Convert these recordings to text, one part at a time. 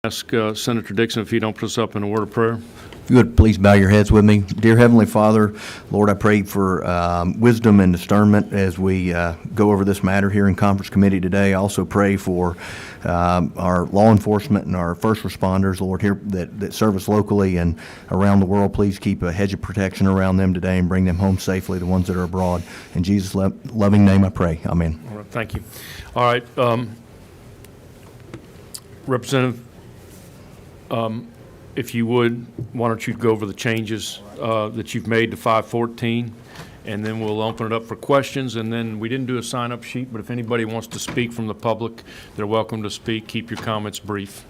Ask Senator Dixon if he don't put us up in a word of prayer. If you would, please bow your heads with me. Dear Heavenly Father, Lord, I pray for wisdom and discernment as we go over this matter here in Conference Committee today. I also pray for our law enforcement and our first responders, Lord, here that serve us locally and around the world. Please keep a hedge of protection around them today and bring them home safely, the ones that are abroad. In Jesus' loving name I pray. Amen. All right, thank you. All right, Representative, if you would, why don't you go over the changes that you've made to 514, and then we'll open it up for questions. And then we didn't do a sign-up sheet, but if anybody wants to speak from the public, they're welcome to speak. Keep your comments brief.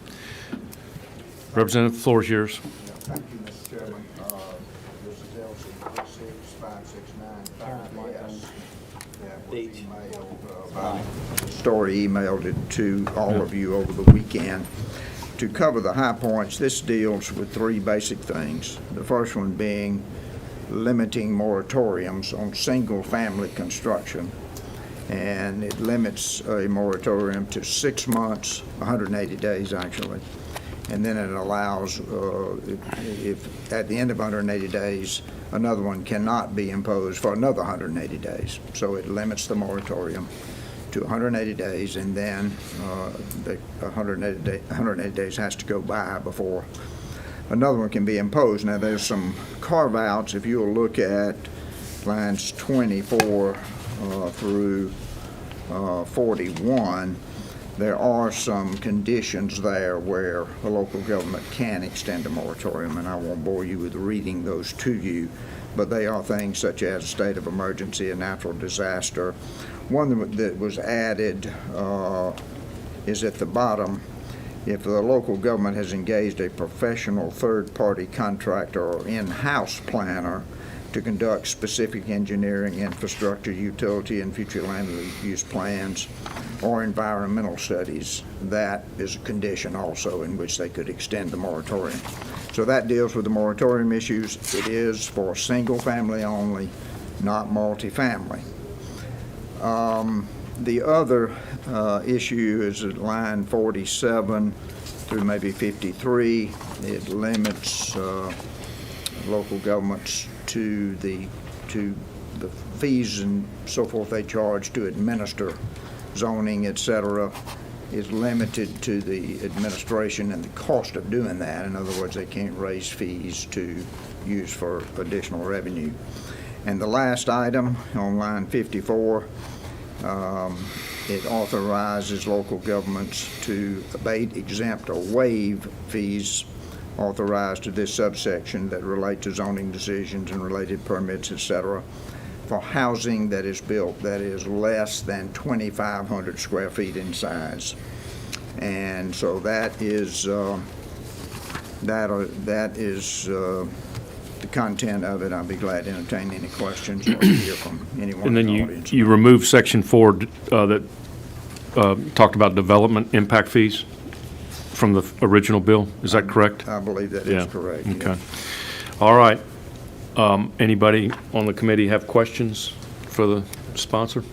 Representative, the floor is yours. Thank you, Mr. Chairman. This is LC 65695S. That was emailed, Story emailed it to all of you over the weekend. To cover the high points, this deals with three basic things. The first one being limiting moratoriums on single-family construction. And it limits a moratorium to 6 months, 180 days actually. And then it allows, if at the end of 180 days, another one cannot be imposed for another 180 days. So it limits the moratorium to 180 days, and then the 180 days has to go by before another one can be imposed. Now, there's some carve-outs. If you'll look at lines 24 through 41, there are some conditions there where the local government can extend a moratorium, and I won't bore you with reading those to you, but they are things such as a state of emergency, a natural disaster. One that was added is at the bottom. If the local government has engaged a professional third-party contractor or in-house planner to conduct specific engineering, infrastructure, utility, and future land use plans or environmental studies, that is a condition also in which they could extend the moratorium. So that deals with the moratorium issues. It is for single family only, not multifamily. The other issue is at line 47 through maybe 53. It limits local governments to the fees and so forth they charge to administer zoning, etc., is limited to the administration and the cost of doing that. In other words, they can't raise fees to use for additional revenue. And the last item on line 54, it authorizes local governments to abate, exempt, or waive fees authorized to this subsection that relate to zoning decisions and related permits, etc., for housing that is built that is less than 2,500 square feet in size. And so that is the content of it. I'll be glad to entertain any questions or hear from anyone And then in the audience. you removed section 4 that talked about development impact fees from the original bill. Is that correct? I believe that is correct. Okay. Yeah. All right. Anybody on the committee have questions for the sponsor?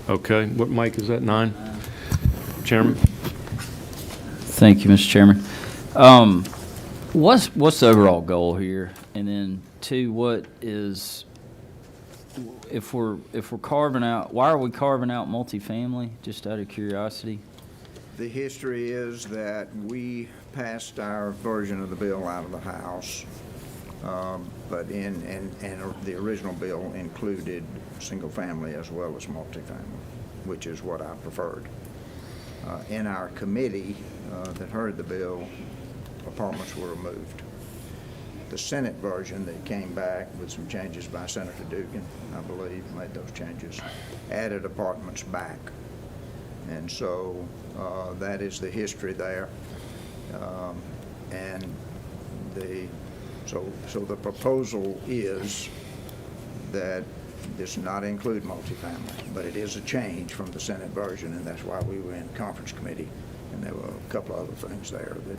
Okay. What mic is that? 9? Chairman? Thank you, Mr. Chairman. What's the overall goal here? And then 2, what is, if we're carving out, why are we carving out multifamily, just out of curiosity? The history is that we passed our version of the bill out of the House, but the original bill included single family as well as multifamily, which is what I preferred. In our committee that heard the bill, apartments were removed. The Senate version that came back with some changes by Senator Dugan, I believe, made those changes, added apartments back. And so that is the history there. So the proposal is that this not include multifamily, but it is a change from the Senate version, and that's why we were in conference committee. And there were a couple of other things there that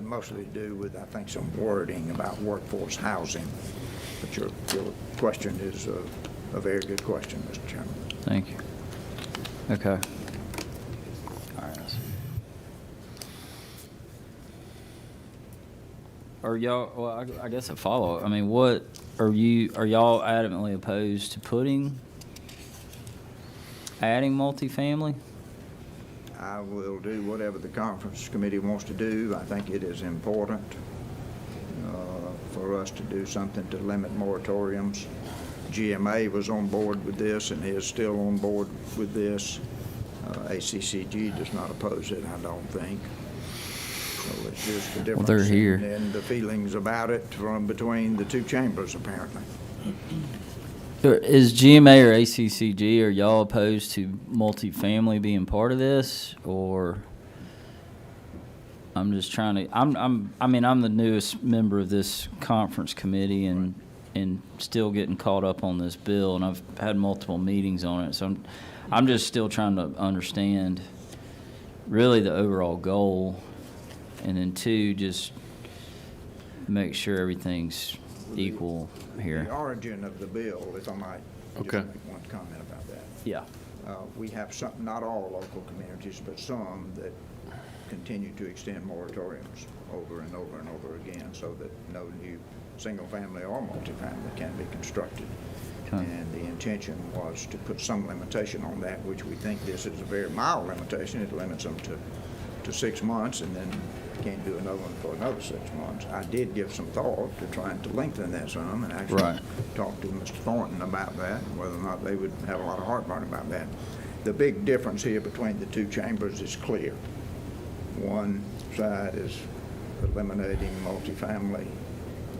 mostly to do with, I think, some wording about workforce housing. But your question is a very good question, Mr. Chairman. Thank you. Okay. All right. are y'all, well, I guess a follow-up. I mean, what, are y'all adamantly opposed to adding multifamily? I will do whatever the conference committee wants to do. I think it is important for us to do something to limit moratoriums. GMA was on board with this and is still on board with this. ACCG does not oppose it, I don't think. So it's just the difference. they're here. In the feelings about it from between the two chambers, apparently. Is GMA or ACCG, are y'all opposed to multifamily being part of this, or? I'm just trying to, I'm the newest member of this conference committee and still getting caught up on this bill, and I've had multiple meetings on it, so I'm just still trying to understand really the overall goal, and then two, just make sure everything's equal here. The origin of the bill, if I might Okay. just make one comment about that. Yeah. We have some, not all local communities, but some that continue to extend moratoriums over and over and over again so that no new single-family or multifamily can be constructed. Okay. And the intention was to put some limitation on that, which we think this is a very mild limitation. It limits them to 6 months, and then can't do another one for another 6 months. I did give some thought to trying to lengthen that some, and actually Right. talked to Mr. Thornton about that, and whether or not they would have a lot of heartburn about that. The big difference here between the two chambers is clear. One side is eliminating multifamily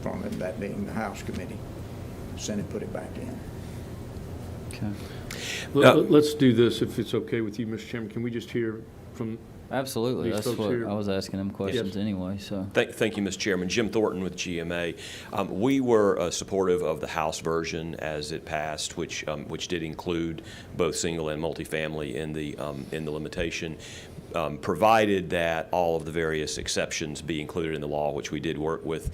from it, that being the House committee. The Senate put it back in. Okay. Let's do this, if it's okay with you, Mr. Chairman. Can we just hear from, Absolutely. These That's folks what here. I was asking them questions Yes. anyway, so. Thank you, Mr. Chairman. Jim Thornton with GMA. We were supportive of the House version as it passed, which did include both single and multifamily in the limitation, provided that all of the various exceptions be included in the law, which we did work with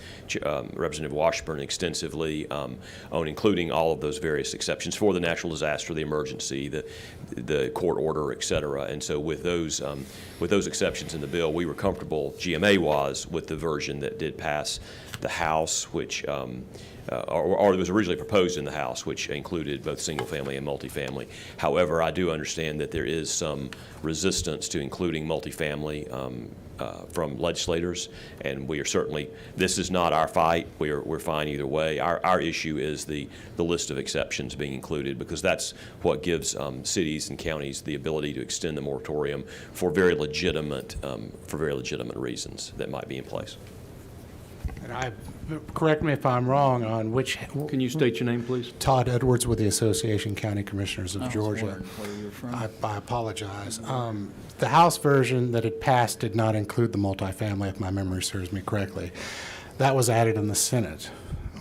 Representative Washburn extensively on including all of those various exceptions for the natural disaster, the emergency, the court order, et cetera. And so with those exceptions in the bill, we were comfortable, GMA was, with the version that did pass the House, which or it was originally proposed in the House, which included both single-family and multifamily. However, I do understand that there is some resistance to including multifamily from legislators, and we are certainly, this is not our fight. We're fine either way. Our issue is the list of exceptions being included, because that's what gives cities and counties the ability to extend the moratorium for very legitimate reasons that might be in place. And correct me if I'm wrong on which. can you state your name, please? Todd Edwards with the Association of County Commissioners of I was Georgia. wondering where you were from. I apologize. The House version that had passed did not include the multifamily, if my memory serves me correctly. That was added in the Senate.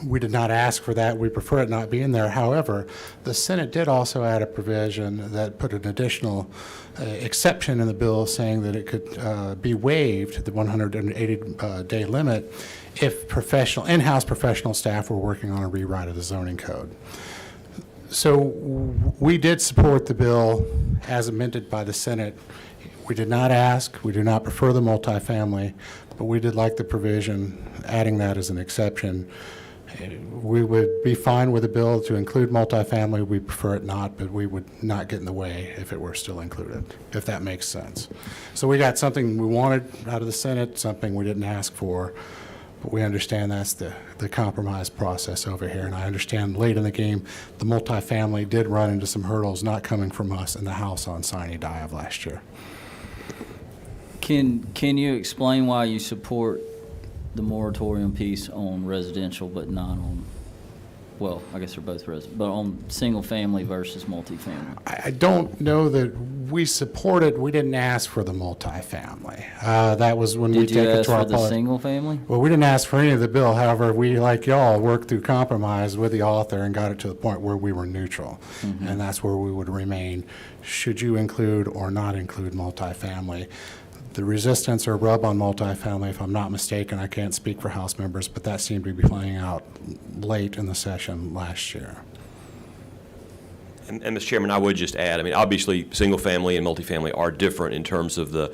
We did not ask for that. We prefer it not be in there. However, the Senate did also add a provision that put an additional exception in the bill saying that it could be waived, the 180-day limit, if in-house professional staff were working on a rewrite of the zoning code. So we did support the bill as amended by the Senate. We did not ask, we do not prefer the multifamily, but we did like the provision, adding that as an exception. We would be fine with the bill to include multifamily. We prefer it not, but we would not get in the way if it were still included, if that makes sense. So we got something we wanted out of the Senate, something we didn't ask for, but we understand that's the compromise process over here. And I understand late in the game, the multifamily did run into some hurdles not coming from us in the House on sine die of last year. Can you explain why you support the moratorium piece on residential but not on, well, I guess they're both but on single family versus multifamily? I don't know that we support it. We didn't ask for the multifamily. That was when we Did you take it ask to our for the policy. single family? Well, we didn't ask for any of the bill. However, we, like y'all, worked through compromise with the author and got it to the point where we were neutral. And that's where we would remain, should you include or not include multifamily. The resistance or rub on multifamily, if I'm not mistaken, I can't speak for House members, but that seemed to be playing out late in the session last year. And Mr. Chairman, I would just add, I mean, obviously, single-family and multifamily are different in terms of the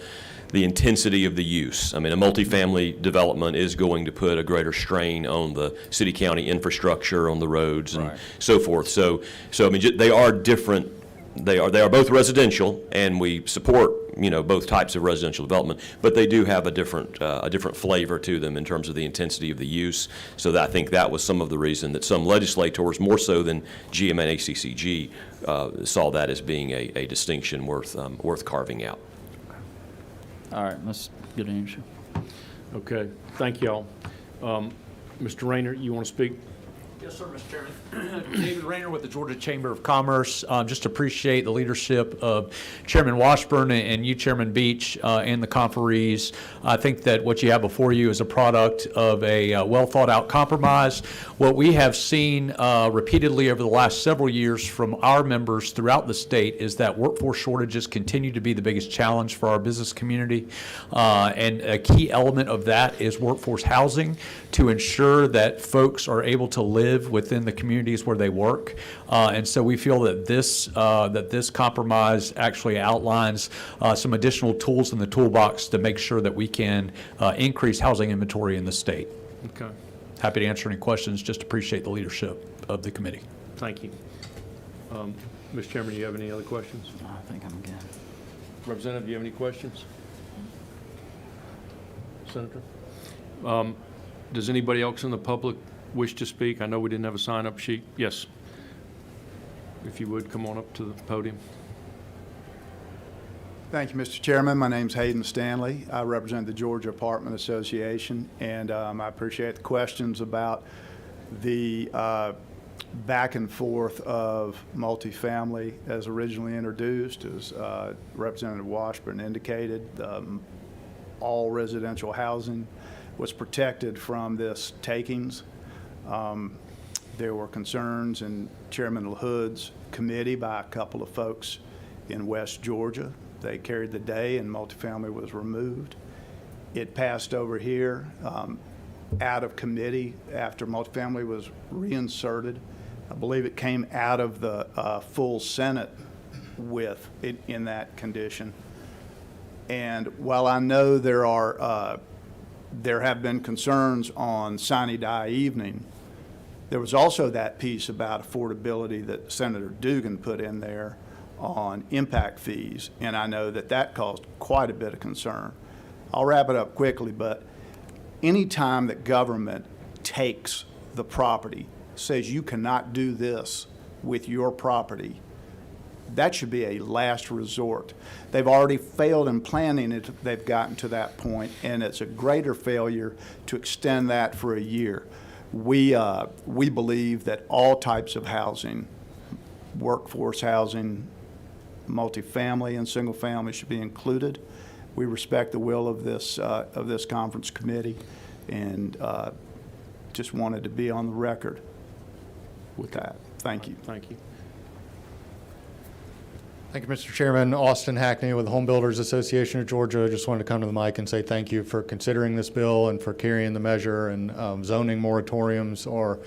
the intensity of the use. I mean, a multifamily development is going to put a greater strain on the city-county infrastructure, on the roads and so forth. So I mean, they are different. They are both residential, and we support, both types of residential development, but they do have a different flavor to them in terms of the intensity of the use. So I think that was some of the reason that some legislators, more so than GMA and ACCG, saw that as being a distinction worth carving out. All right, that's a good answer. Okay, thank y'all. Mr. Rayner, you want to speak? Yes, sir, Mr. Chairman. David Rayner with the Georgia Chamber of Commerce. Just appreciate the leadership of Chairman Washburn and you, Chairman Beach, and the conferees. I think that what you have before you is a product of a well-thought-out compromise. What we have seen repeatedly over the last several years from our members throughout the state is that workforce shortages continue to be the biggest challenge for our business community. And a key element of that is workforce housing to ensure that folks are able to live within the communities where they work. And so we feel that this compromise actually outlines some additional tools in the toolbox to make sure that we can increase housing inventory in the state. Okay, Happy to answer any questions. Just appreciate the leadership of the committee. thank you. Mr. Chairman, do you have any other questions? I think I'm good. Representative, do you have any questions? Senator? Does anybody else in the public wish to speak? I know we didn't have a sign-up sheet. Yes. If you would, come on up to the podium. Thank you, Mr. Chairman. My name's Hayden Stanley. I represent the Georgia Apartment Association, and I appreciate the questions about the back and forth of multifamily as originally introduced. As Representative Washburn indicated, all residential housing was protected from this takings. There were concerns in Chairman LaHood's committee by a couple of folks in West Georgia. They carried the day and multifamily was removed. It passed over here out of committee after multifamily was reinserted. I believe it came out of the full Senate with it in that condition. And while I know there have been concerns on sine die evening, there was also that piece about affordability that Senator Dugan put in there on impact fees, and I know that caused quite a bit of concern. I'll wrap it up quickly, but any time that government takes the property, says you cannot do this with your property, that should be a last resort. They've already failed in planning it. They've gotten to that point, and it's a greater failure to extend that for a year. We believe that all types of housing, workforce housing, multifamily and single family should be included. We respect the will of this conference committee, and just wanted to be on the record with that. Thank you. Thank you. Thank you, Mr. Chairman. Austin Hackney with the Home Builders Association of Georgia. I just wanted to come to the mic and say thank you for considering this bill and for carrying the measure, and zoning moratoriums or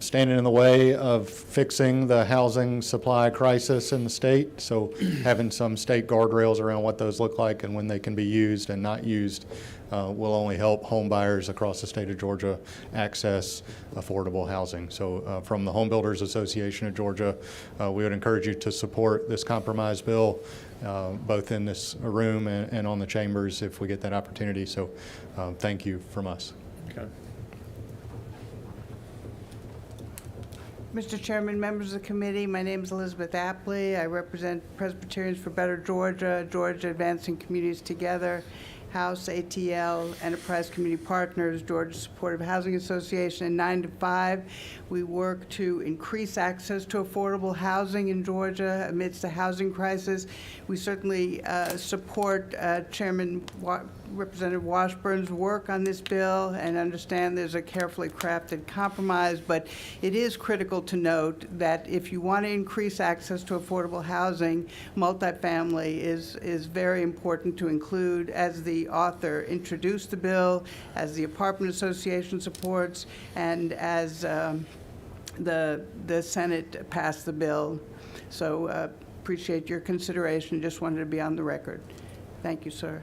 standing in the way of fixing the housing supply crisis in the state. So having some state guardrails around what those look like and when they can be used and not used will only help home buyers across the state of Georgia access affordable housing. So from the Home Builders Association of Georgia, we would encourage you to support this compromise bill, both in this room and on the chambers if we get that opportunity. So thank you from us. Okay. Mr. Chairman, members of the committee, my name is Elizabeth Apley. I represent Presbyterians for Better Georgia, Georgia Advancing Communities Together, House, ATL, Enterprise Community Partners, Georgia Supportive Housing Association, and 9 to 5. We work to increase access to affordable housing in Georgia amidst the housing crisis. We certainly support Representative Washburn's work on this bill and understand there's a carefully crafted compromise, but it is critical to note that if you want to increase access to affordable housing, multifamily is very important to include, as the author introduced the bill, as the Apartment Association supports, and as the Senate passed the bill. So appreciate your consideration. Just wanted to be on the record. Thank you, sir.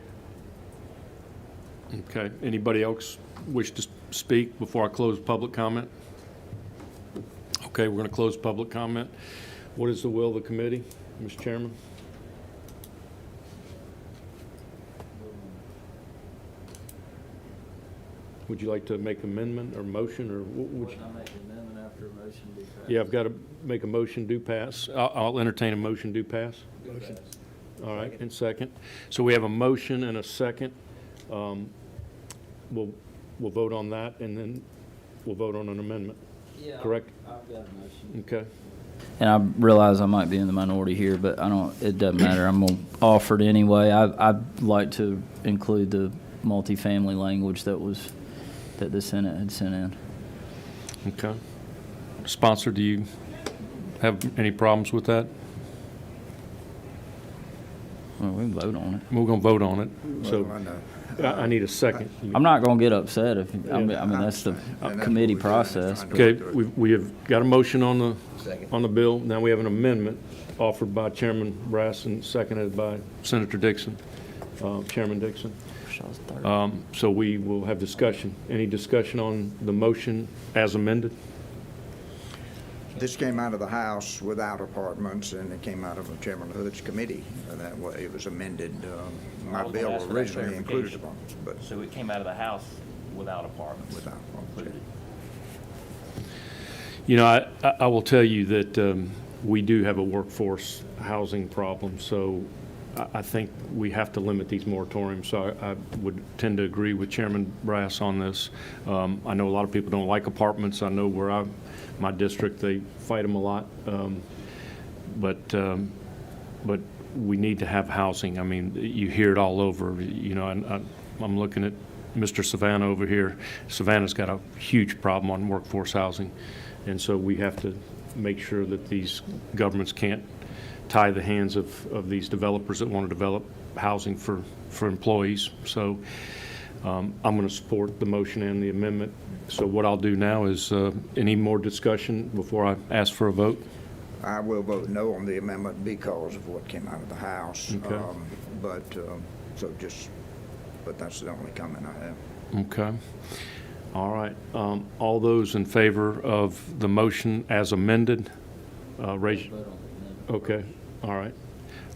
Okay, anybody else wish to speak before I close public comment? Okay, we're going to close public comment. What is the will of the committee, Mr. Chairman? Would you like to make amendment or motion, or would you? I make an amendment after a motion be passed? Yeah, I've got to make a motion do pass. I'll entertain a motion do pass. Motion. All right, and second. So we have a motion and a second. We'll vote on that, and then we'll vote on an amendment. Yeah, Correct? I've got a motion. Okay. And I realize I might be in the minority here, but it doesn't matter. I'm going to offer it anyway. I'd like to include the multifamily language that the Senate had sent in. Okay. Sponsor, do you have any problems with that? Well, we can vote on it. We're going to vote on it. Well, I So know. I need a second. I'm not going to get upset if, I mean, that's the And that's committee what we're doing, is process. trying to Okay, go through it. we have got a motion on the bill. Now we have an amendment offered by Chairman Brass and seconded by Senator Dixon, Chairman Dixon. So we will have discussion. Any discussion on the motion as amended? This came out of the House without apartments, and it came out of Chairman Hood's committee. That way, it was amended. My I was gonna bill ask for that originally included clarification. apartments, but So it came out of the House without apartments? without apartments. Included. You know, I will tell you that we do have a workforce housing problem, so I think we have to limit these moratoriums. So I would tend to agree with Chairman Brass on this. I know a lot of people don't like apartments. I know where my district, they fight them a lot. But we need to have housing. I mean, you hear it all over. You know, I'm looking at Mr. Savannah over here. Savannah's got a huge problem on workforce housing. And so we have to make sure that these governments can't tie the hands of these developers that want to develop housing for employees. So I'm going to support the motion and the amendment. So what I'll do now is, any more discussion before I ask for a vote? I will vote no on the amendment because of what came out of the House. Okay. But that's the only comment I have. Okay. All right. All those in favor of the motion as amended, raise. Okay. All right.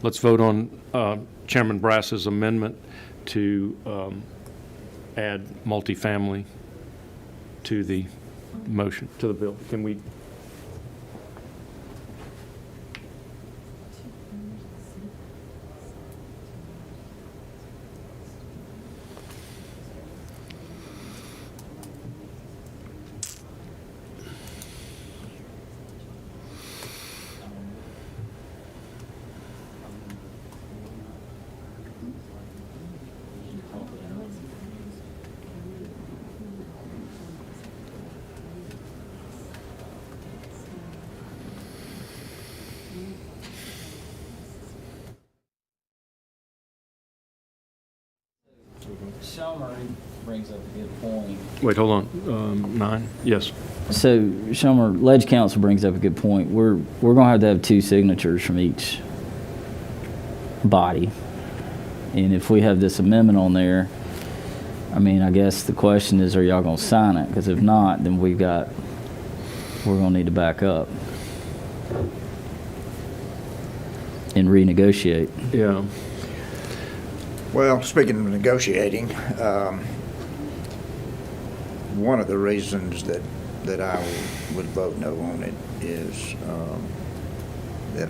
Let's vote on Chairman Brass's amendment to add multifamily to the motion, to the bill. Can we? Shelmer brings up a good point. Wait, hold on. 9? Yes. So, Shelmer, Ledge Council brings up a good point. We're going to have 2 signatures from each body. And if we have this amendment on there, I mean, I guess the question is, are y'all going to sign it? Because if not, then we're going to need to back up and renegotiate. Yeah. Well, speaking of negotiating, one of the reasons that I would vote no on it is that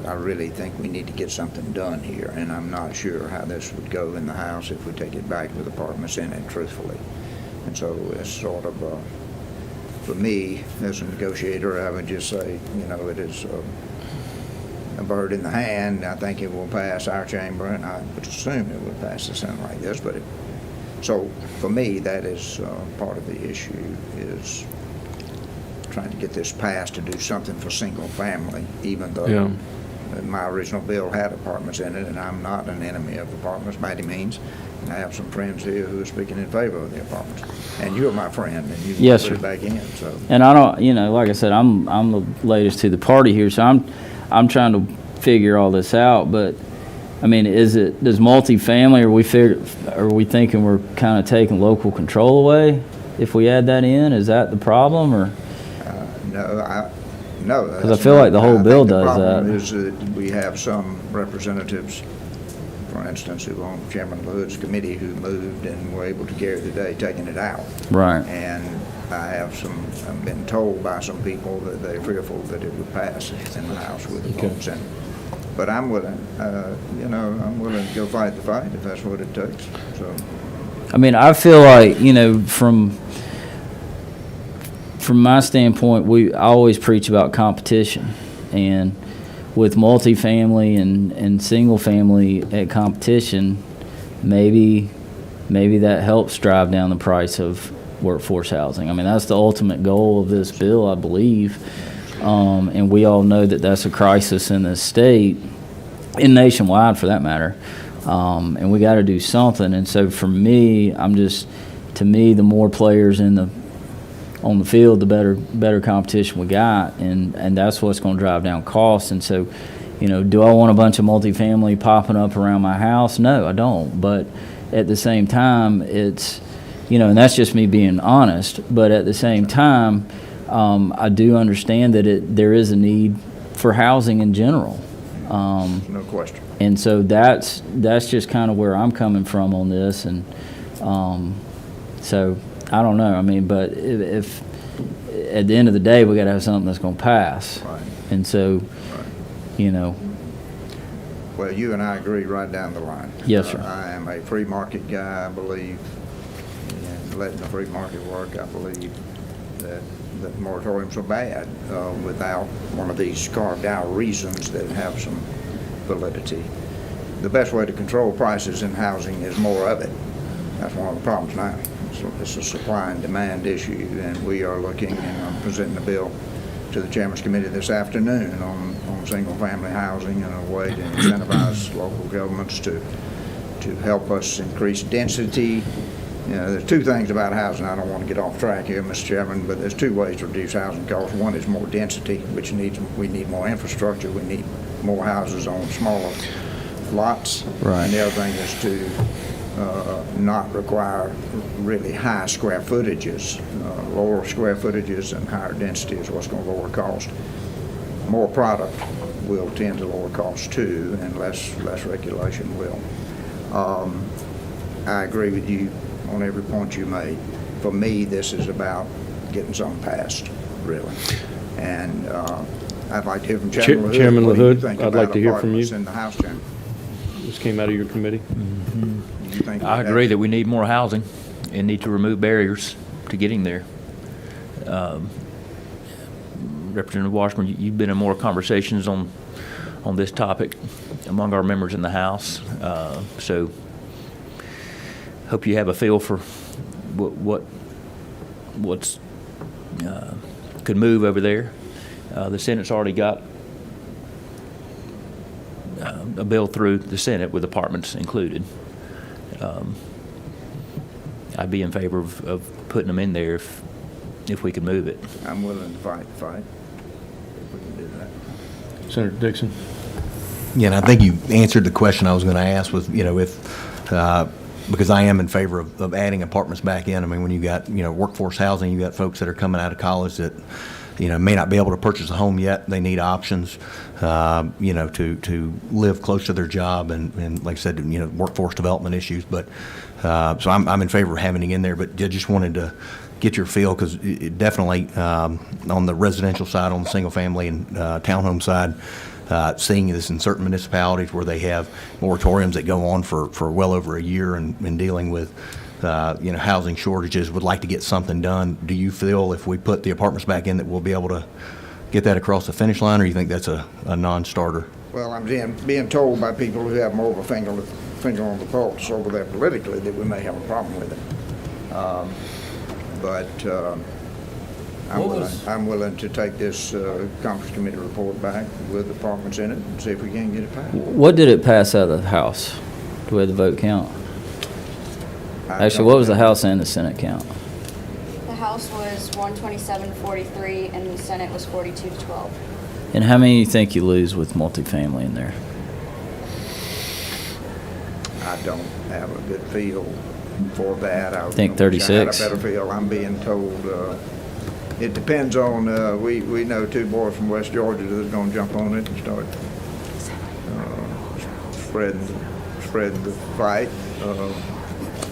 I really think we need to get something done here, and I'm not sure how this would go in the House if we take it back with apartments in it, truthfully. And so it's sort of, for me, as a negotiator, I would just say, you know, it is a bird in the hand. I think it will pass our chamber, and I would assume it would pass the Senate like this. So for me, that is part of the issue, is trying to get this passed to do something for single family, even though my original bill had apartments in it, and I'm not an enemy of apartments by any means. And I have some friends here who are speaking in favor of the apartments. And you're my friend, and you Yes, put it sir. back in. So And I don't, you know, like I said, I'm the latest to the party here, so I'm trying to figure all this out. But I mean, does multifamily, are we thinking we're kind of taking local control away if we add that in? Is that the problem, or? No. 'Cause I feel like the whole bill does The problem that. is that we have some representatives, for instance, who on Chairman LaHood's committee who moved and were able to carry the day taking it out. Right. And I've been told by some people that they're fearful that it would pass in the House with the votes in. But I'm willing, I'm willing to go fight the fight if that's what it takes, so. I mean, I feel like, from my standpoint, I always preach about competition. And with multifamily and single family at competition, maybe that helps drive down the price of workforce housing. I mean, that's the ultimate goal of this bill, I believe. And we all know that that's a crisis in this state, and nationwide for that matter. And we got to do something. And so for me, to me, the more players on the field, the better competition we got, and that's what's going to drive down costs. And so, do I want a bunch of multifamily popping up around my house? No, I don't. But at the same time, it's, and that's just me being honest. But at the same time, I do understand that there is a need for housing in general. No question. And so that's just kind of where I'm coming from on this. And so I don't know. I mean, but if at the end of the day, we got to have something that's going to pass. Right. And so, Well, you and I agree right down the line. Yes, sir. I am a free market guy, I believe, in letting the free market work. I believe that moratoriums are bad without one of these carved out reasons that have some validity. The best way to control prices in housing is more of it. That's one of the problems now. It's a supply and demand issue, and we are looking, and I'm presenting a bill to the Chairman's Committee this afternoon on single-family housing and a way to incentivize local governments to help us increase density. There's two things about housing. I don't want to get off track here, Mr. Chairman, but there's two ways to reduce housing costs. One is more density, which we need more infrastructure. We need more houses on smaller lots. Right. And the other thing is to not require really high square footages. Lower square footages and higher density is what's going to lower cost. More product will tend to lower costs too, and less regulation will. I agree with you on every point you made. For me, this is about getting something passed, really. And I'd like to hear from Chairman LaHood. Chairman What do you LaHood, think I'd about like to hear from you. apartments in the House, Chairman? This came out of your committee. Do you think I that- agree that we need more housing and need to remove barriers to getting there. Representative Washburn, you've been in more conversations on this topic among our members in the House. So hope you have a feel for what's could move over there. The Senate's already got a bill through the Senate with apartments included. I'd be in favor of putting them in there if we could move it. I'm willing to fight the fight if we can do that. Senator Dixon. Yeah, and I think you answered the question I was going to ask was, because I am in favor of adding apartments back in. I mean, when you got, workforce housing, you got folks that are coming out of college that, may not be able to purchase a home yet. They need options, to live close to their job and like I said, workforce development issues. But, so I'm in favor of having it in there, but I just wanted to get your feel because it definitely, on the residential side, on the single family and townhome side, seeing this in certain municipalities where they have moratoriums that go on for well over a year and dealing with, housing shortages, would like to get something done. Do you feel if we put the apartments back in that we'll be able to get that across the finish line, or you think that's a non-starter? Well, I'm being told by people who have more of a finger on the pulse over there politically that we may have a problem with it. I'm willing to take this conference committee report back with apartments in it and see if we can get it passed. What did it pass out of the House? Do we have the vote count? Actually, what was the House and the Senate count? The House was 127-43, and the Senate was 42-12. And how many you think you lose with multifamily in there? I don't have a good feel for that. I Think wish I had 36. a better feel. I'm being told, it depends on, we know two boys from West Georgia that's gonna jump on it and start spreading the fight,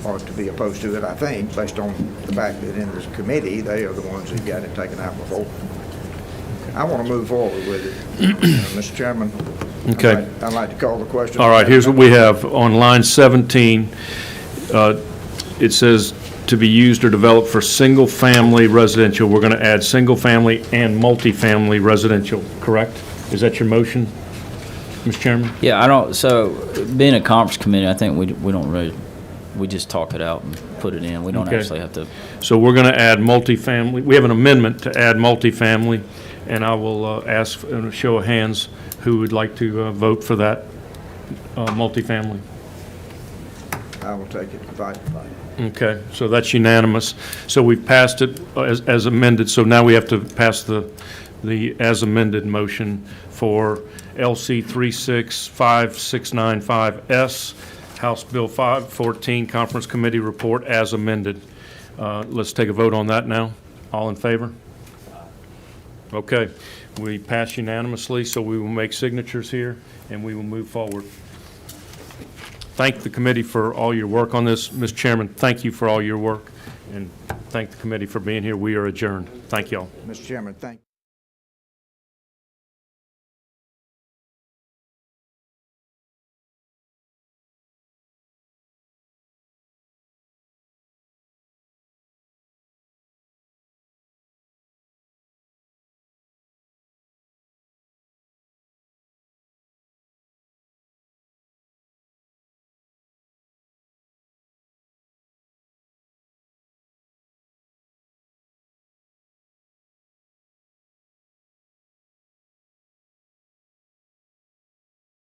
or to be opposed to it, I think, based on the fact that in this committee, they are the ones that got it taken out before. I want to move forward with it. Mr. Chairman. Okay. I'd like to call the question. All right, here's what we have. On line 17, it says to be used or developed for single-family residential. We're going to add single-family and multifamily residential, correct? Is that your motion, Mr. Chairman? Yeah, I don't, so being a conference committee, I think we don't really, we just talk it out and put it in. We don't Okay. actually have to. So we're going to add multifamily. We have an amendment to add multifamily, and I will ask in a show of hands who would like to vote for that multifamily. I will take it. Fight. Okay, so that's unanimous. So we've passed it as amended, so now we have to pass the as amended motion for LC 365695S, House Bill 514, Conference Committee Report as amended. Let's take a vote on that now. All in favor? Okay, we pass unanimously, so we will make signatures here, and we will move forward. Thank the committee for all your work on this. Mr. Chairman, thank you for all your work, and thank the committee for being here. We are adjourned. Thank you all. Mr. Chairman, thank you.